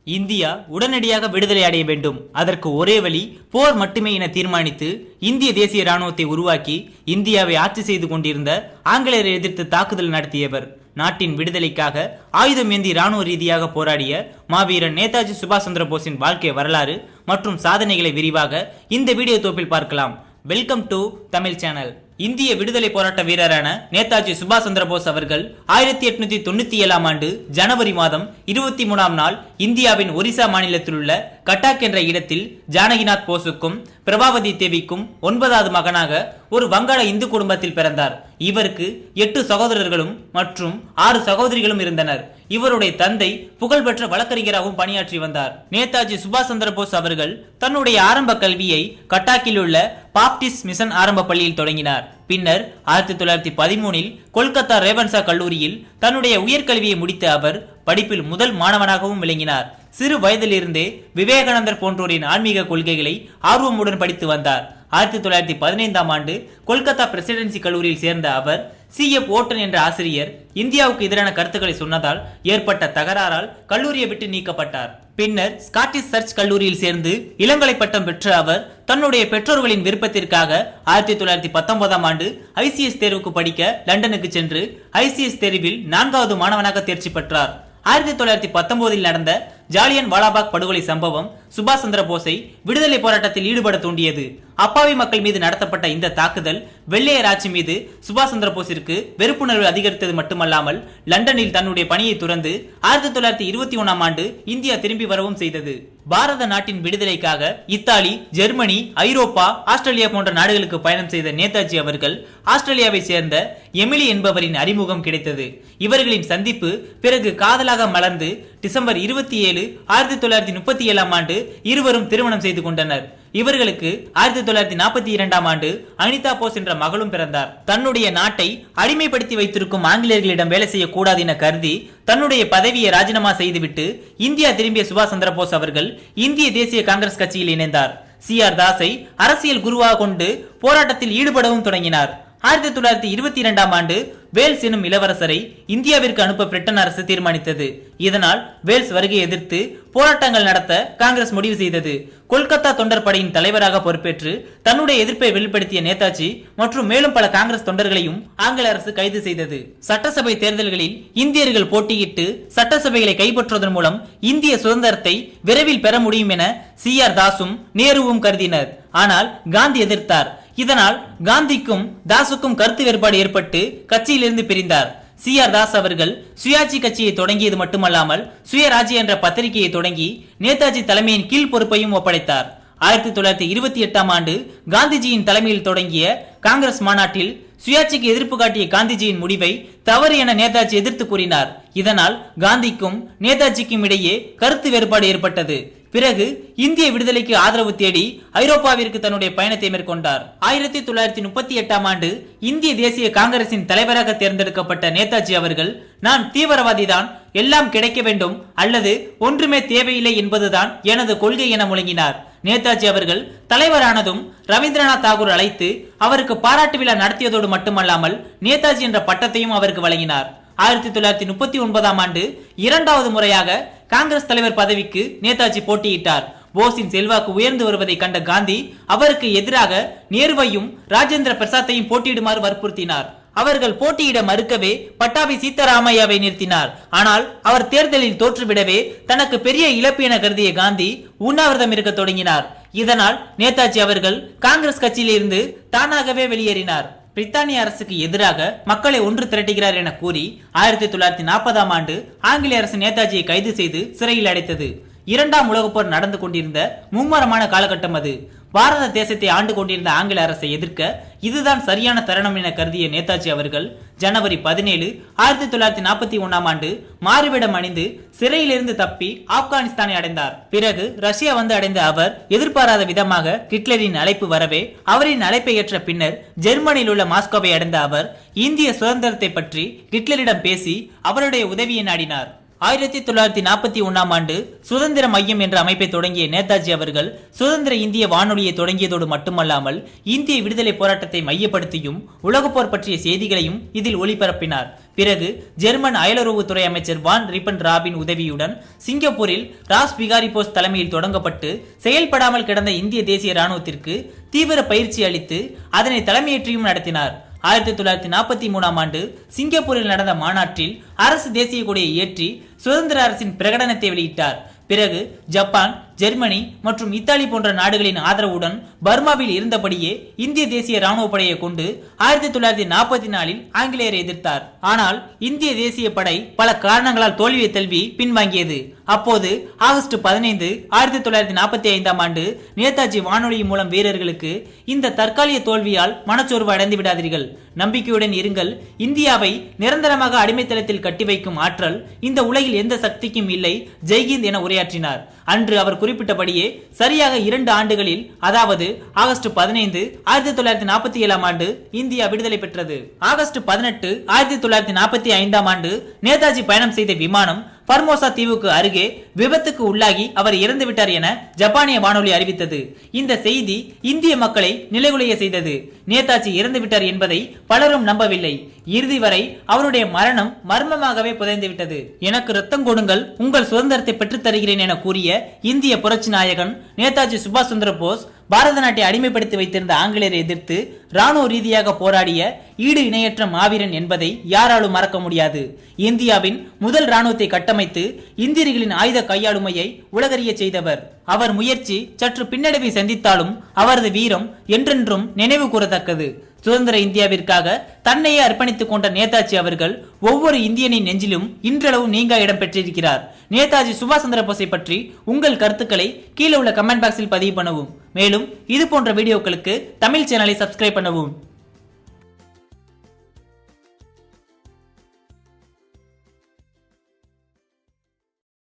India உடனடியாக விடுதலை அடைய வேண்டும். அதற்கு ஒரே வழி போர் மட்டுமே என தீர்மானித்து இந்திய தேசிய ராணுவத்தை உருவாக்கி இந்தியாவை ஆட்சி செய்து கொண்டிருந்த ஆங்கிலேயரை எதிர்த்து தாக்குதல் நடத்தியவர். நாட்டின் விடுதலைக்காக ஆயுதம் ஏந்தி ராணுவ ரீதியாக போராடிய மாவீரன் நேதாஜி சுபாஷ் சந்திர போஸின் வாழ்க்கை வரலாறு மற்றும் சாதனைகளை விரிவாக இந்த வீடியோ தொகுப்பில் பார்க்கலாம். Welcome to Tamil channel. இந்திய விடுதலை போராட்ட வீரரான நேதாஜி சுபாஷ் சந்திர போஸ் அவர்கள் 1897 ஆண்டு ஜனவரி மாதம் 23ஆம் நாள் இந்தியாவின் ஒரிசா மாநிலத்தில் உள்ள கட்டாக் என்ற இடத்தில் ஜானகிநாத் போஸுக்கும் பிரபாவதி தேவிக்கும் 9வது மகனாக ஒரு வங்காள இந்து குடும்பத்தில் பிறந்தார். இவருக்கு 8 சகோதரர்களும் மற்றும் 6 சகோதரிகளும் இருந்தனர். இவருடைய தந்தை புகழ்பெற்ற வழக்கறிஞராகவும் பணியாற்றி வந்தார். நேதாஜி சுபாஷ் சந்திர போஸ் அவர்கள் தன்னுடைய ஆரம்ப கல்வியை கட்டாக்கில் உள்ள பாப்டிஸ்ட் மிஷன் ஆரம்ப பள்ளியில் தொடங்கினார். பின்னர் 1913இல் கொல்கத்தா ரேவன்சா கல்லூரியில் தன்னுடைய உயர்கல்வியை முடித்த அவர் படிப்பில் முதல் மாணவனாகவும் விளங்கினார். சிறு வயதிலிருந்தே விவேகானந்தர் போன்றோரின் ஆன்மீக கொள்கைகளை ஆர்வமுடன் படித்து வந்தார். 1915ஆம் ஆண்டு கொல்கத்தா பிரசிடென்சி கல்லூரியில் சேர்ந்த அவர் CF ஓட்டன் என்ற ஆசிரியர் இந்தியாவுக்கு எதிரான கருத்துக்களை சொன்னதால் ஏற்பட்ட தகராறால் கல்லூரியை விட்டு நீக்கப்பட்டார். பின்னர் ஸ்காட்டிஷ் சர்ச் கல்லூரியில் சேர்ந்து இளங்கலை பட்டம் பெற்ற அவர் தன்னுடைய பெற்றோர்களின் விருப்பத்திற்காக 1919ஆம் ஆண்டு ICS தேர்வுக்கு படிக்க லண்டனுக்கு சென்று ICS தேர்வில் 4வது மாணவனாக தேர்ச்சி பெற்றார். 1919இல் நடந்த ஜாலியன் வாலாபாக் படுகொலை சம்பவம் சுபாஷ் சந்திர போஸை விடுதலை போராட்டத்தில் ஈடுபட தூண்டியது. அப்பாவி மக்கள் மீது நடத்தப்பட்ட இந்த தாக்குதல் வெள்ளையர் ஆட்சி மீது சுபாஷ் சந்திர போஸிற்கு வெறுப்புணர்வு அதிகரித்தது மட்டுமல்லாமல் லண்டனில் தன்னுடைய பணியை துறந்து 1921ஆம் ஆண்டு இந்தியா திரும்பி வரவும் செய்தது. பாரத நாட்டின் விடுதலைக்காக இத்தாலி, ஜெர்மனி, ஐரோப்பா, ஆஸ்திரேலியா போன்ற நாடுகளுக்கு பயணம் செய்த நேதாஜி அவர்கள் ஆஸ்திரேலியாவை சேர்ந்த எமிலி என்பவரின் அறிமுகம் கிடைத்தது. இவர்களின் சந்திப்பு பிறகு காதலாக மலர்ந்து டிசம்பர் 27, 1937ஆம் ஆண்டு இருவரும் திருமணம் செய்து கொண்டனர். இவர்களுக்கு 1942ஆம் ஆண்டு அனிதா போஸ் என்ற மகளும் பிறந்தார். தன்னுடைய நாட்டை அடிமைப்படுத்தி வைத்திருக்கும் ஆங்கிலேயர்களிடம் வேலை செய்யக்கூடாது என கருதி தன்னுடைய பதவியை ராஜினாமா செய்துவிட்டு இந்தியா திரும்பிய சுபாஷ் சந்திர போஸ் அவர்கள் இந்திய தேசிய காங்கிரஸ் கட்சியில் இணைந்தார். CR தாஸை அரசியல் குருவாக கொண்டு போராட்டத்தில் ஈடுபடவும் தொடங்கினார். 1922ஆம் ஆண்டு வேல்ஸ் எனும் இளவரசரை இந்தியாவிற்கு அனுப்ப பிரிட்டன் அரசு தீர்மானித்தது. இதனால் வேல்ஸ் வருகை எதிர்த்து போராட்டங்கள் நடத்த காங்கிரஸ் முடிவு செய்தது. கொல்கத்தா தொண்டர் படையின் தலைவராக பொறுப்பேற்று தன்னுடைய எதிர்ப்பை வெளிப்படுத்திய நேதாஜி மற்றும் மேலும் பல காங்கிரஸ் தொண்டர்களையும் ஆங்கில அரசு கைது செய்தது. சட்டசபை தேர்தல்களில் இந்தியர்கள் போட்டியிட்டு சட்டசபைகளை கைப்பற்றுவதன் மூலம் இந்திய சுதந்திரத்தை விரைவில் பெற முடியும் என CR தாஸும் நேருவும் கருதினர். ஆனால் காந்தி எதிர்த்தார். இதனால் காந்திக்கும் தாஸுக்கும் கருத்து வேறுபாடு ஏற்பட்டு கட்சியிலிருந்து பிரிந்தார். CR தாஸ் அவர்கள் சுயாட்சி கட்சியை தொடங்கியது மட்டுமல்லாமல் சுயராஜ்ய என்ற பத்திரிகையை தொடங்கி நேதாஜி தலைமையின் கீழ் பொறுப்பையும் ஒப்படைத்தார். 1928ஆம் ஆண்டு காந்திஜியின் தலைமையில் தொடங்கிய காங்கிரஸ் மாநாட்டில் சுயாட்சிக்கு எதிர்ப்பு காட்டிய காந்திஜியின் முடிவை தவறு என நேதாஜி எதிர்த்து கூறினார். இதனால் காந்திக்கும் நேதாஜிக்கும் இடையே கருத்து வேறுபாடு ஏற்பட்டது. பிறகு இந்திய விடுதலைக்கு ஆதரவு தேடி ஐரோப்பாவிற்கு தன்னுடைய பயணத்தை மேற்கொண்டார். 1938ஆம் ஆண்டு இந்திய தேசிய காங்கிரசின் தலைவராக தேர்ந்தெடுக்கப்பட்ட நேதாஜி அவர்கள் நான் தீவிரவாதிதான், எல்லாம் கிடைக்க வேண்டும் அல்லது ஒன்றுமே தேவையில்லை என்பதுதான் எனது கொள்கை என முழங்கினார். நேதாஜி அவர்கள் தலைவரானதும் ரவீந்திரநாத் தாகூர் அழைத்து அவருக்கு பாராட்டு விழா நடத்தியதோடு மட்டுமல்லாமல் நேதாஜி என்ற பட்டத்தையும் அவருக்கு வழங்கினார். 1939ஆம் ஆண்டு 2வது முறையாக காங்கிரஸ் தலைவர் பதவிக்கு நேதாஜி போட்டியிட்டார். போஸின் செல்வாக்கு உயர்ந்து வருவதை கண்ட காந்தி அவருக்கு எதிராக நேருவையும் ராஜேந்திர பிரசாத்தையும் போட்டியிடுமாறு வற்புறுத்தினார். அவர்கள் போட்டியிட மறுக்கவே பட்டாபி சீத்தாராமையாவை நிறுத்தினார். ஆனால் அவர் தேர்தலில் தோற்றுவிடவே தனக்கு பெரிய இழப்பு என கருதிய காந்தி உண்ணாவிரதம் இருக்க தொடங்கினார். இதனால் நேதாஜி அவர்கள் காங்கிரஸ் கட்சியில் இருந்து தானாகவே வெளியேறினார். பிரித்தானிய அரசுக்கு எதிராக மக்களை ஒன்று திரட்டுகிறார் என கூறி 1940ஆம் ஆண்டு ஆங்கிலேய அரசு நேதாஜியை கைது செய்து சிறையில் அடைத்தது. 2ஆம் உலகப் போர் நடந்து கொண்டிருந்த மும்மரமான காலகட்டம் அது. பாரத தேசத்தை ஆண்டு கொண்டிருந்த ஆங்கில அரசை எதிர்க்க இதுதான் சரியான தருணம் என கருதிய நேதாஜி அவர்கள் ஜனவரி 17, 1941ஆம் ஆண்டு மாறுவிடம் அணிந்து சிறையிலிருந்து தப்பி ஆப்கானிஸ்தானை அடைந்தார். பிறகு ரஷ்யா வந்து அடைந்த அவர் எதிர்பாராத விதமாக ஹிட்லரின் அழைப்பு வரவே அவரின் அழைப்பை ஏற்ற பின்னர் ஜெர்மனியில் உள்ள மாஸ்கோவை அடைந்த அவர் இந்திய சுதந்திரத்தை பற்றி ஹிட்லரிடம் பேசி அவருடைய உதவியை நாடினார். 1941ஆம் ஆண்டு சுதந்திர மையம் என்ற அமைப்பை தொடங்கிய நேதாஜி அவர்கள் சுதந்திர இந்திய வானொலியை தொடங்கியதோடு மட்டுமல்லாமல் இந்திய விடுதலை போராட்டத்தை மையப்படுத்தியும் உலகப்போர் பற்றிய செய்திகளையும் இதில் ஒளிபரப்பினார். பிறகு ஜெர்மன் அயலுறவுத்துறை அமைச்சர் வான் ரிப்பன் ராபின் உதவியுடன் சிங்கப்பூரில் ராஸ் பிகாரி போஸ் தலைமையில் தொடங்கப்பட்டு செயல்படாமல் கிடந்த இந்திய தேசிய ராணுவத்திற்கு தீவிர பயிற்சி அளித்து அதனை தலைமையேற்றியும் நடத்தினார். 1943ஆம் ஆண்டு சிங்கப்பூரில் நடந்த மாநாட்டில் அரசு தேசிய கொடியை ஏற்றி சுதந்திர அரசின் பிரகடனத்தை வெளியிட்டார். பிறகு ஜப்பான், ஜெர்மனி மற்றும் இத்தாலி போன்ற நாடுகளின் ஆதரவுடன் பர்மாவில் இருந்தபடியே இந்திய தேசிய ராணுவ படையை கொண்டு 1944இல் ஆங்கிலேயரை எதிர்த்தார். ஆனால் இந்திய தேசிய படை பல காரணங்களால் தோல்வியை தழுவி பின்வாங்கியது. அப்போது ஆகஸ்ட் 15, 1945ஆம் ஆண்டு நேதாஜி வானொலி மூலம் வீரர்களுக்கு இந்த தற்காலிக தோல்வியால் மனச்சோர்வு அடைந்து விடாதீர்கள், நம்பிக்கையுடன் இருங்கள், இந்தியாவை நிரந்தரமாக அடிமைத்தளத்தில் கட்டி வைக்கும் ஆற்றல் இந்த உலகில் எந்த சக்திக்கும் இல்லை, ஜெய்ஹிந்த் என உரையாற்றினார். அன்று அவர் குறிப்பிட்டபடியே சரியாக 2 ஆண்டுகளில், அதாவது ஆகஸ்ட் 15, 1947ஆம் ஆண்டு இந்தியா விடுதலை பெற்றது. ஆகஸ்ட் 18, 1945ஆம் ஆண்டு நேதாஜி பயணம் செய்த விமானம் பர்மோசா தீவுக்கு அருகே விபத்துக்கு உள்ளாகி அவர் இறந்துவிட்டார் என ஜப்பானிய வானொலி அறிவித்தது. இந்த செய்தி இந்திய மக்களை நிலைகுலைய செய்தது. நேதாஜி இறந்துவிட்டார் என்பதை பலரும் நம்பவில்லை. இறுதி வரை அவருடைய மரணம் மர்மமாகவே புதைந்துவிட்டது. எனக்கு ரத்தம் கொடுங்கள், உங்கள் சுதந்திரத்தை பெற்றுத் தருகிறேன் என கூறிய இந்திய புரட்சி நாயகன் நேதாஜி சுபாஷ் சந்திர போஸ் பாரத நாட்டை அடிமைப்படுத்தி வைத்திருந்த ஆங்கிலேயரை எதிர்த்து ராணுவ ரீதியாக போராடிய ஈடு இணையற்ற மாவீரன் என்பதை யாராலும் மறக்க முடியாது. இந்தியாவின் முதல் ராணுவத்தை கட்டமைத்து இந்தியர்களின் ஆயுத கையாளுமையை உலகறிய செய்தவர். அவர் முயற்சி சற்று பின்னடைவை சந்தித்தாலும் அவரது வீரம் என்றென்றும் நினைவு கூறத்தக்கது. சுதந்திர இந்தியாவிற்காக தன்னையே அர்ப்பணித்துக் கொண்ட நேதாஜி அவர்கள் ஒவ்வொரு இந்தியனின் நெஞ்சிலும் இன்றளவும் நீங்கா இடம் பெற்றிருக்கிறார். நேதாஜி சுபாஷ் சந்திர போஸை பற்றி உங்கள் கருத்துக்களை கீழே உள்ள கமெண்ட் பாக்ஸில் பதிவு பண்ணவும். மேலும் இது போன்ற வீடியோக்களுக்கு தமிழ் சேனலை சப்ஸ்கிரைப் பண்ணவும்.